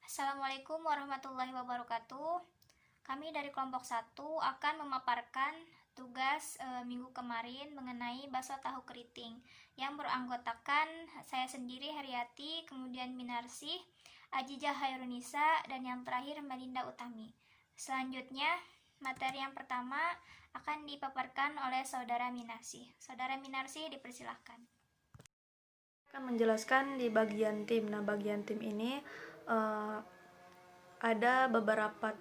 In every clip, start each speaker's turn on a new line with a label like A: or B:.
A: Assalamualaikum warahmatullahi wabarakatuh. Kami dari kelompok 1 akan memaparkan tugas minggu kemarin mengenai bakso tahu keriting yang beranggotakan saya sendiri Heriati, kemudian Minarsih, Ajijah Hairunisa, dan yang terakhir Melinda Utami. Selanjutnya, materi yang pertama akan dipaparkan oleh Saudara Minarsih. Saudara Minarsih, dipersilahkan.
B: Akan menjelaskan di bagian tim. Nah, bagian tim ini ada beberapa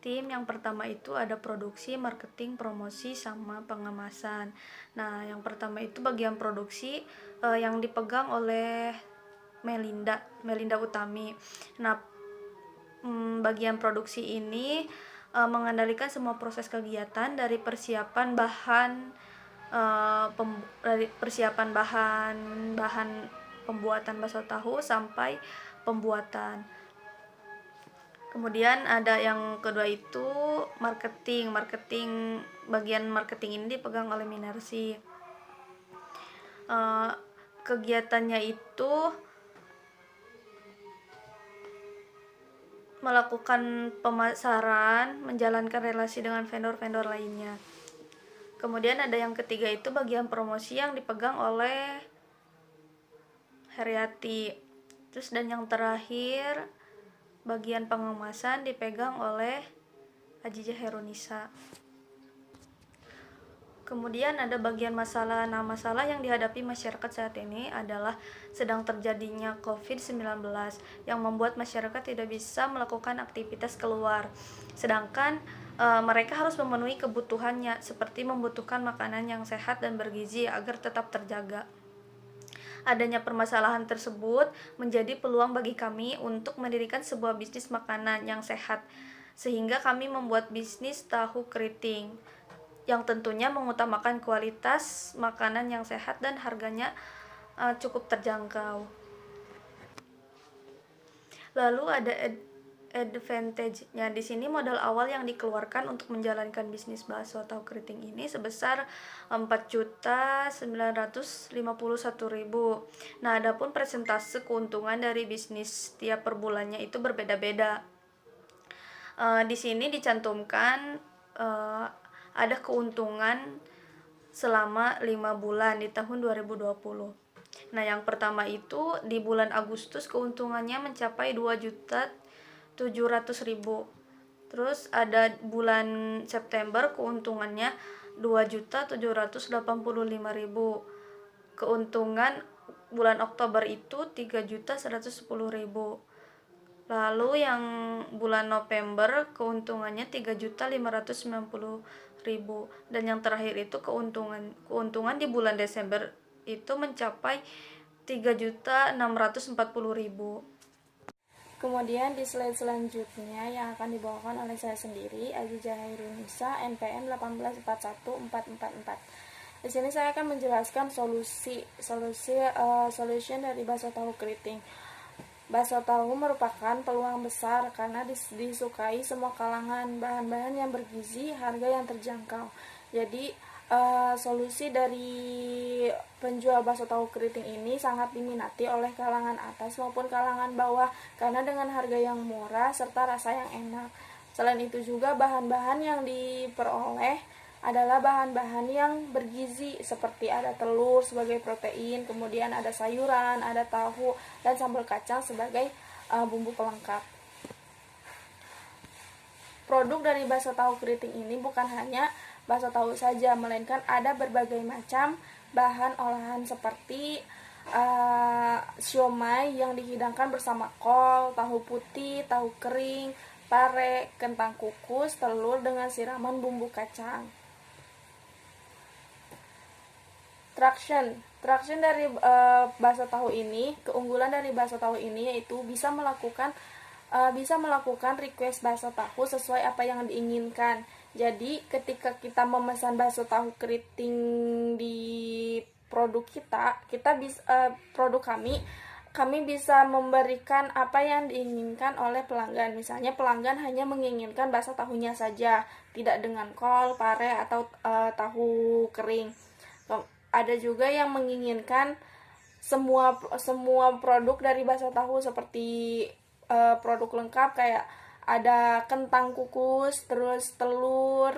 B: tim. Yang pertama itu ada produksi, marketing, promosi, sama pengemasan. Nah, yang pertama itu bagian produksi yang dipegang oleh Melinda Utami. Nah, bagian produksi ini mengendalikan semua proses kegiatan dari persiapan bahan bahan pembuatan bakso tahu sampai pembuatan. Kemudian ada yang kedua itu marketing. Bagian marketing ini dipegang oleh Minarsi. Kegiatannya itu melakukan pemasaran, menjalankan relasi dengan vendor-vendor lainnya. Kemudian ada yang ketiga itu bagian promosi yang dipegang oleh Heriati. Terus dan yang terakhir bagian pengemasan dipegang oleh Ajijah Hairunisa. Kemudian ada bagian masalah. Nah, masalah yang dihadapi masyarakat saat ini adalah sedang terjadinya COVID-19 yang membuat masyarakat tidak bisa melakukan aktivitas keluar. Sedangkan mereka harus memenuhi kebutuhannya seperti membutuhkan makanan yang sehat dan bergizi agar tetap terjaga. Adanya permasalahan tersebut menjadi peluang bagi kami untuk mendirikan sebuah bisnis makanan yang sehat, sehingga kami membuat bisnis tahu keriting yang tentunya mengutamakan kualitas makanan yang sehat dan harganya cukup terjangkau. Lalu ada advantage-nya. Di sini modal awal yang dikeluarkan untuk menjalankan bisnis bakso tahu keriting ini sebesar 4.951.000. Nah, adapun persentase keuntungan dari bisnis tiap per bulannya itu berbeda-beda. Di sini dicantumkan ada keuntungan selama 5 bulan di tahun 2020. Nah, yang pertama itu di bulan Agustus keuntungannya mencapai 2.700.000. Terus ada bulan September keuntungannya 2.785.000. Keuntungan bulan Oktober itu 3.110.000. Lalu yang bulan November keuntungannya 3.590.000. Dan yang terakhir itu keuntungan di bulan Desember itu mencapai 3.640.000.
C: Kemudian di slide selanjutnya yang akan dibawakan oleh saya sendiri, Ajijah Hairunisa, NPM 1841444. Di sini saya akan menjelaskan solution dari bakso tahu keriting. Bakso tahu merupakan peluang besar karena disukai semua kalangan, bahan-bahan yang bergizi, harga yang terjangkau. Jadi solusi dari penjual bakso tahu keriting ini sangat diminati oleh kalangan atas maupun kalangan bawah karena dengan harga yang murah serta rasa yang enak. Selain itu juga bahan-bahan yang diperoleh adalah bahan-bahan yang bergizi seperti ada telur sebagai protein, kemudian ada sayuran, ada tahu, dan sambal kacang sebagai bumbu pelengkap. Produk dari bakso tahu keriting ini bukan hanya bakso tahu saja, melainkan ada berbagai macam bahan olahan seperti siomay yang dihidangkan bersama kol, tahu putih, tahu kering, pare, kentang kukus, telur dengan siraman bumbu kacang. Traction dari bakso tahu ini, keunggulan dari bakso tahu ini yaitu bisa melakukan request bakso tahu sesuai apa yang diinginkan. Jadi ketika kita memesan bakso tahu keriting di produk kita bisa produk kami bisa memberikan apa yang diinginkan oleh pelanggan. Misalnya pelanggan hanya menginginkan bakso tahunya saja, tidak dengan kol, pare atau tahu kering. Ada juga yang menginginkan semua produk dari bakso tahu seperti produk lengkap kayak ada kentang kukus, terus telur,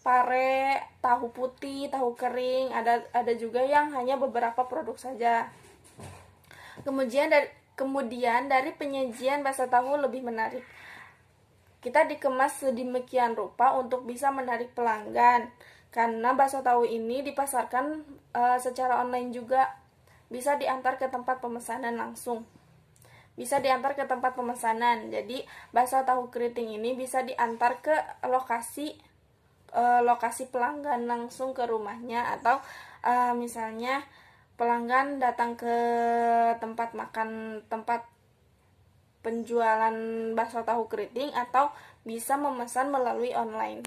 C: pare, tahu putih, tahu kering, ada juga yang hanya beberapa produk saja. Kemudian dari penyajian bakso tahu lebih menarik. Kita dikemas sedemikian rupa untuk bisa menarik pelanggan. Karena bakso tahu ini dipasarkan secara online juga. Bisa diantar ke tempat pemesanan langsung. Bisa diantar ke tempat pemesanan. Jadi bakso tahu keriting ini bisa diantar ke lokasi pelanggan langsung ke rumahnya, atau misalnya pelanggan datang ke tempat penjualan bakso tahu keriting, atau bisa memesan melalui online.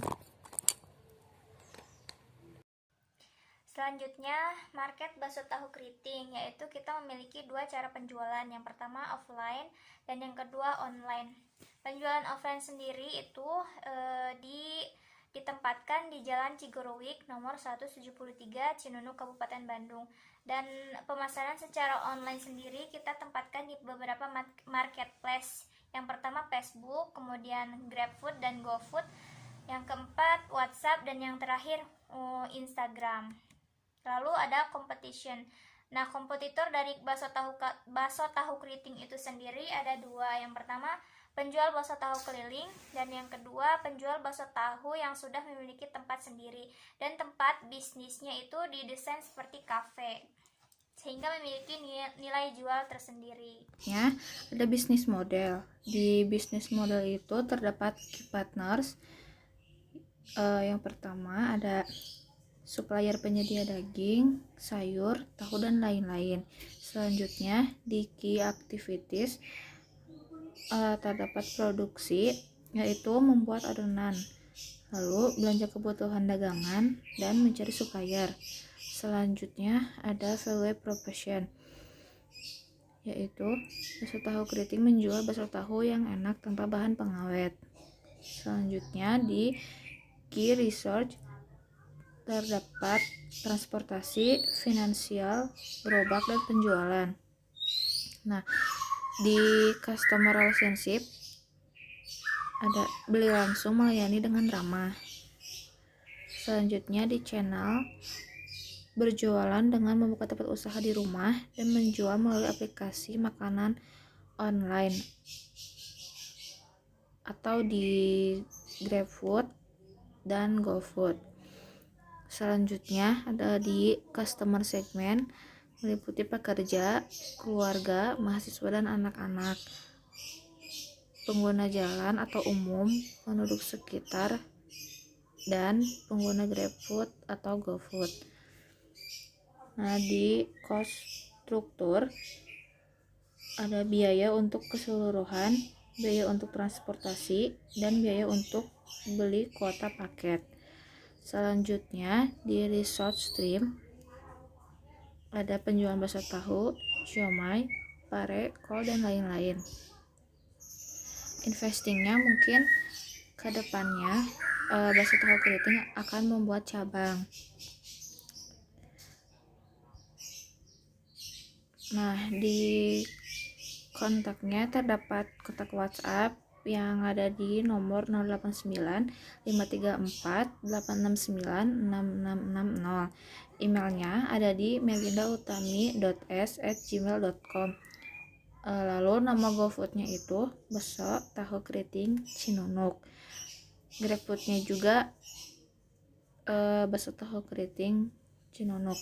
A: Selanjutnya, market bakso tahu keriting, yaitu kita memiliki dua cara penjualan. Yang pertama offline dan yang kedua online. Penjualan offline sendiri itu ditempatkan di Jalan Cigorowik nomor 173 Cinunuk, Kabupaten Bandung. Dan pemasaran secara online sendiri kita tempatkan di beberapa marketplace. Yang pertama Facebook, kemudian GrabFood dan GoFood. Yang keempat WhatsApp, dan yang terakhir Instagram. Lalu ada competition. Nah, kompetitor dari bakso tahu keriting itu sendiri ada dua. Yang pertama penjual bakso tahu keliling, dan yang kedua penjual bakso tahu yang sudah memiliki tempat sendiri, dan tempat bisnisnya itu didesain seperti kafe sehingga memiliki nilai jual tersendiri.
B: Ya, ada bisnis model. Di bisnis model itu terdapat key partners. Yang pertama ada supplier penyedia daging, sayur, tahu, dan lain-lain. Selanjutnya di key activities terdapat produksi, yaitu membuat adonan, lalu belanja kebutuhan dagangan, dan mencari supplier. Selanjutnya ada value proposition, yaitu bakso tahu keriting menjual bakso tahu yang enak tanpa bahan pengawet. Selanjutnya di key research terdapat transportasi, finansial, gerobak, dan penjualan. Nah, di customer relationship ada beli langsung, melayani dengan ramah. Selanjutnya di channel berjualan dengan membuka tempat usaha di rumah dan menjual melalui aplikasi makanan online atau di GrabFood dan GoFood. Selanjutnya ada di customer segment, meliputi pekerja, keluarga, mahasiswa, dan anak-anak, pengguna jalan atau umum, penduduk sekitar, dan pengguna GrabFood atau GoFood. Nah, di cost struktur ada biaya untuk keseluruhan, biaya untuk transportasi, dan biaya untuk beli kuota paket. Selanjutnya di resource stream ada penjualan bakso tahu, siomay, pare, kol, dan lain-lain. Investingnya mungkin ke depannya bakso tahu keriting akan membuat cabang. Nah, di kontaknya terdapat kontak WhatsApp yang ada di nomor 089 534 869 6660. Emailnya ada di melindautami.s@gmail.com. Lalu nama GoFoodnya itu bakso tahu keriting Cinunuk. GrabFoodnya juga bakso tahu keriting Cinunuk.